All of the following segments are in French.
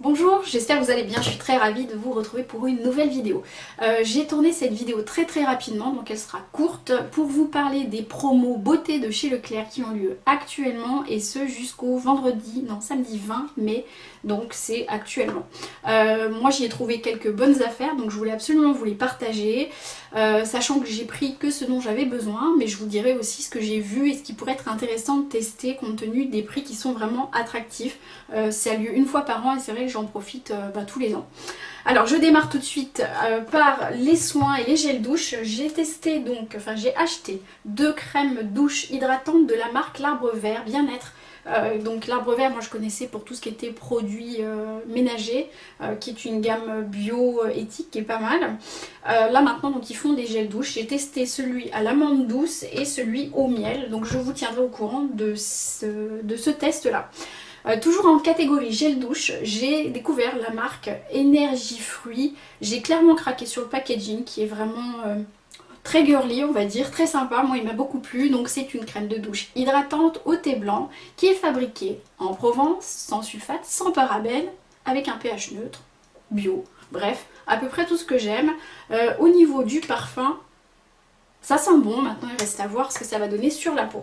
Bonjour, j'espère que vous allez bien, je suis très ravie de vous retrouver pour une nouvelle vidéo. J'ai tourné cette vidéo très rapidement, donc elle sera courte, pour vous parler des promos beauté de chez Leclerc qui ont lieu actuellement, et ce jusqu'au samedi 20 mai, donc c'est actuellement. Moi j'y ai trouvé quelques bonnes affaires, donc je voulais absolument vous les partager, sachant que j'ai pris que ce dont j'avais besoin, mais je vous dirai aussi ce que j'ai vu et ce qui pourrait être intéressant de tester compte tenu des prix qui sont vraiment attractifs. Ça a lieu une fois par an et c'est vrai que j'en profite tous les ans. Alors je démarre tout de suite par les soins et les gels douche. J'ai testé donc, j'ai acheté 2 crèmes douche hydratantes de la marque L'Arbre Vert Bien-être. Donc l'Arbre Vert, moi je connaissais pour tout ce qui était produits ménagers, qui est une gamme bio éthique qui est pas mal. Là maintenant donc ils font des gels douche. J'ai testé celui à l'amande douce et celui au miel, donc je vous tiendrai au courant de ce test là. Toujours en catégorie gel douche, j'ai découvert la marque Énergie Fruits. J'ai clairement craqué sur le packaging qui est vraiment très girly, on va dire, très sympa. Moi il m'a beaucoup plu. Donc c'est une crème de douche hydratante au thé blanc qui est fabriquée en Provence, sans sulfate, sans parabènes, avec un pH neutre, bio. Bref, à peu près tout ce que j'aime. Au niveau du parfum, ça sent bon. Maintenant il reste à voir ce que ça va donner sur la peau.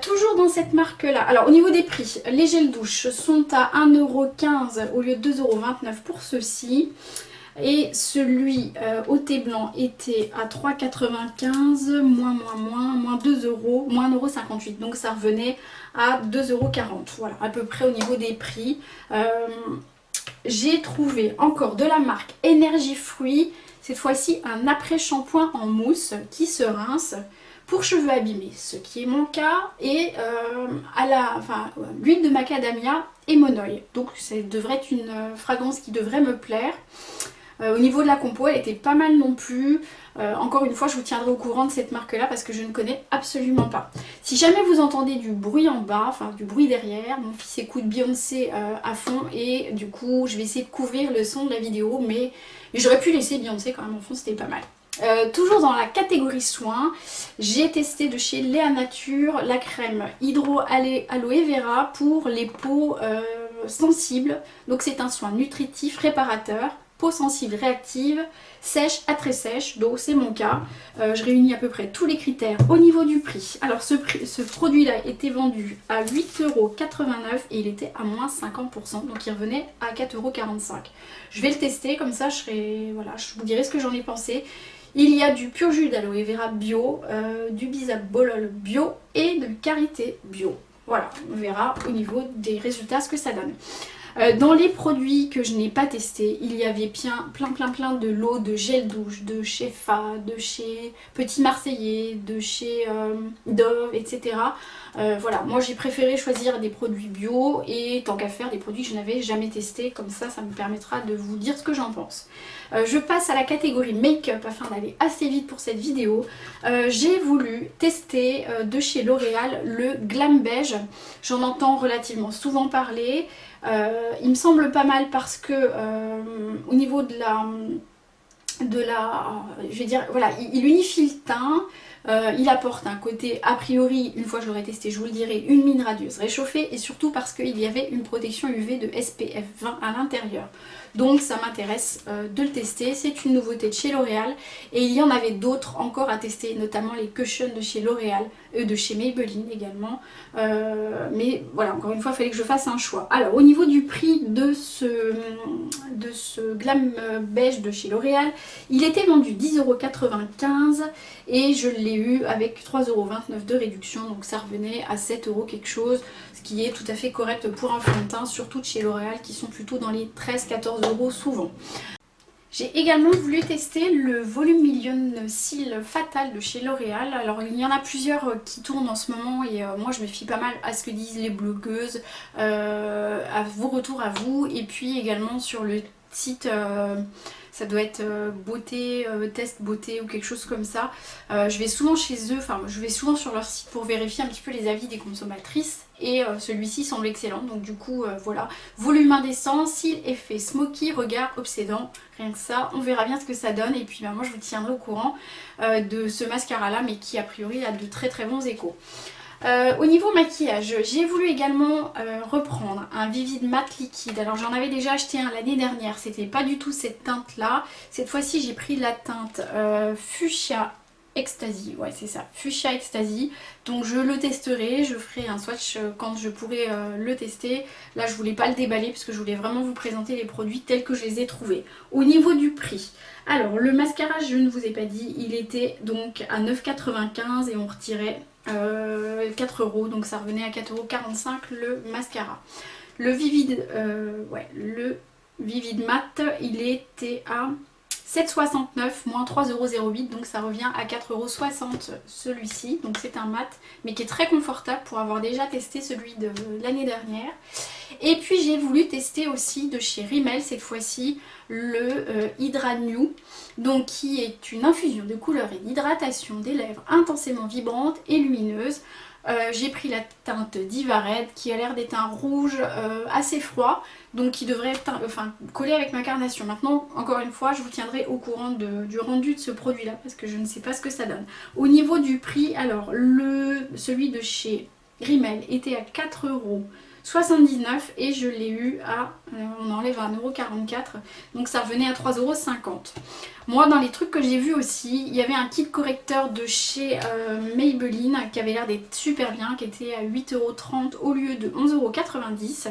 Toujours dans cette marque là, alors au niveau des prix, les gels douche sont à 1,15€ au lieu de 2,29€ pour ceux-ci. Et celui au thé blanc était à 3,95€, moins 2€, moins 1,58€. Donc ça revenait à 2,40€. Voilà, à peu près au niveau des prix. J'ai trouvé encore de la marque Énergie Fruits, cette fois-ci un après-shampoing en mousse qui se rince pour cheveux abîmés, ce qui est mon cas, et l'huile de macadamia et monoï. Donc ça devrait être une fragrance qui devrait me plaire. Au niveau de la compo, elle était pas mal non plus. Encore une fois, je vous tiendrai au courant de cette marque là parce que je ne connais absolument pas. Si jamais vous entendez du bruit en bas, enfin du bruit derrière, mon fils écoute Beyoncé à fond et du coup je vais essayer de couvrir le son de la vidéo, mais j'aurais pu laisser Beyoncé quand même en fond, c'était pas mal. Toujours dans la catégorie soins, j'ai testé de chez Léa Nature la crème Hydro Aloe Vera pour les peaux sensibles. Donc c'est un soin nutritif réparateur, peau sensible réactive, sèche à très sèche, donc c'est mon cas. Je réunis à peu près tous les critères au niveau du prix. Alors ce produit là était vendu à 8,89€ et il était à moins 50%, donc il revenait à 4,45€. Je vais le tester, comme ça je vous dirai ce que j'en ai pensé. Il y a du pur jus d'aloe vera bio, du bisabolol bio et de karité bio. Voilà, on verra au niveau des résultats ce que ça donne. Dans les produits que je n'ai pas testés, il y avait plein de lots de gel douche, de chez Fa, de chez Petit Marseillais, de chez Dove, etc. Voilà, moi j'ai préféré choisir des produits bio et tant qu'à faire des produits que je n'avais jamais testés, comme ça me permettra de vous dire ce que j'en pense. Je passe à la catégorie make-up afin d'aller assez vite pour cette vidéo. J'ai voulu tester de chez L'Oréal le Glam Beige. J'en entends relativement souvent parler. Il me semble pas mal parce que au niveau de la je vais dire, voilà, il unifie le teint. Il apporte un côté, a priori, une fois que je l'aurai testé, je vous le dirai, une mine radieuse réchauffée, et surtout parce qu'il y avait une protection UV de SPF 20 à l'intérieur. Donc ça m'intéresse de le tester, c'est une nouveauté de chez L'Oréal, et il y en avait d'autres encore à tester, notamment les cushions de chez L'Oréal, de chez Maybelline également. Mais voilà, encore une fois, il fallait que je fasse un choix. Alors au niveau du prix de ce Glam Beige de chez L'Oréal, il était vendu 10,95€ et je l'ai eu avec 3,29€ de réduction, donc ça revenait à 7€ quelque chose, ce qui est tout à fait correct pour un fond de teint, surtout de chez L'Oréal qui sont plutôt dans les 13-14€ souvent. J'ai également voulu tester le Volume Million Cils Fatal de chez L'Oréal. Alors il y en a plusieurs qui tournent en ce moment et moi je me fie pas mal à ce que disent les blogueuses, à vos retours à vous, et puis également sur le site, ça doit être beauté, test beauté ou quelque chose comme ça. Je vais souvent chez eux, enfin je vais souvent sur leur site pour vérifier un petit peu les avis des consommatrices. Et celui-ci semble excellent, donc du coup voilà. Volume indécent, cils effet smoky, regard obsédant, rien que ça, on verra bien ce que ça donne. Et puis moi je vous tiendrai au courant de ce mascara là, mais qui a priori a de très bons échos. Au niveau maquillage, j'ai voulu également reprendre un Vivid Matte liquide. Alors j'en avais déjà acheté un l'année dernière, c'était pas du tout cette teinte là. Cette fois-ci j'ai pris la teinte Fuchsia Ecstasy, ouais c'est ça, Fuchsia Ecstasy. Donc je le testerai, je ferai un swatch quand je pourrai le tester. Là je voulais pas le déballer parce que je voulais vraiment vous présenter les produits tels que je les ai trouvés. Au niveau du prix, alors le mascara je ne vous ai pas dit, il était donc à 9,95 € et on retirait 4 €, donc ça revenait à 4,45 € le mascara. Le Vivid, le Vivid Matte, il était à 7,69 moins 3,08 €, donc ça revient à 4,60 € celui-ci. Donc c'est un mat, mais qui est très confortable pour avoir déjà testé celui de l'année dernière. Et puis j'ai voulu tester aussi de chez Rimmel cette fois-ci le Hydra New, donc qui est une infusion de couleur et d'hydratation des lèvres intensément vibrantes et lumineuses. J'ai pris la teinte Diva Red qui a l'air d'être un rouge assez froid, donc qui devrait coller avec ma carnation. Maintenant, encore une fois, je vous tiendrai au courant du rendu de ce produit là parce que je ne sais pas ce que ça donne. Au niveau du prix, alors celui de chez Rimmel était à 4,79 € et je l'ai eu à, on enlève 1,44 €, donc ça revenait à 3,50 €. Moi dans les trucs que j'ai vus aussi, il y avait un kit correcteur de chez Maybelline qui avait l'air d'être super bien, qui était à 8,30 € au lieu de 11,90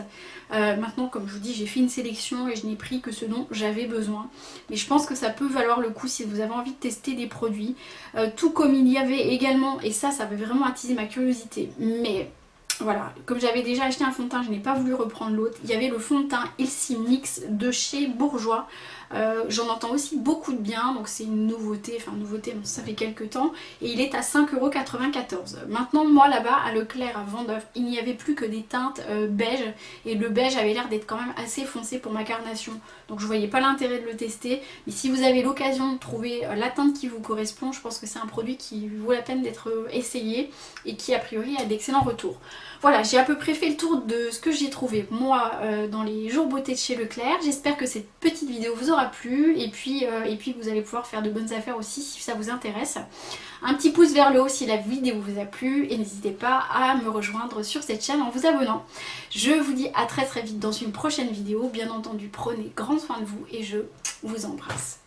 €. Maintenant comme je vous dis j'ai fait une sélection et je n'ai pris que ce dont j'avais besoin. Mais je pense que ça peut valoir le coup si vous avez envie de tester des produits. Tout comme il y avait également, et ça avait vraiment attisé ma curiosité, mais voilà, comme j'avais déjà acheté un fond de teint, je n'ai pas voulu reprendre l'autre. Il y avait le fond de teint Ilsi Mix de chez Bourjois. J'en entends aussi beaucoup de bien, donc c'est une nouveauté, enfin nouveauté, bon, ça fait quelques temps. Et il est à 5,94 €. Maintenant, moi là-bas, à Leclerc, à Vendôme, il n'y avait plus que des teintes beige. Et le beige avait l'air d'être quand même assez foncé pour ma carnation. Donc je voyais pas l'intérêt de le tester. Mais si vous avez l'occasion de trouver la teinte qui vous correspond, je pense que c'est un produit qui vaut la peine d'être essayé. Et qui a priori a d'excellents retours. Voilà, j'ai à peu près fait le tour de ce que j'ai trouvé moi dans les jours beauté de chez Leclerc. J'espère que cette petite vidéo vous aura plu et puis vous allez pouvoir faire de bonnes affaires aussi si ça vous intéresse. Un petit pouce vers le haut si la vidéo vous a plu et n'hésitez pas à me rejoindre sur cette chaîne en vous abonnant. Je vous dis à très vite dans une prochaine vidéo. Bien entendu, prenez grand soin de vous et je vous embrasse.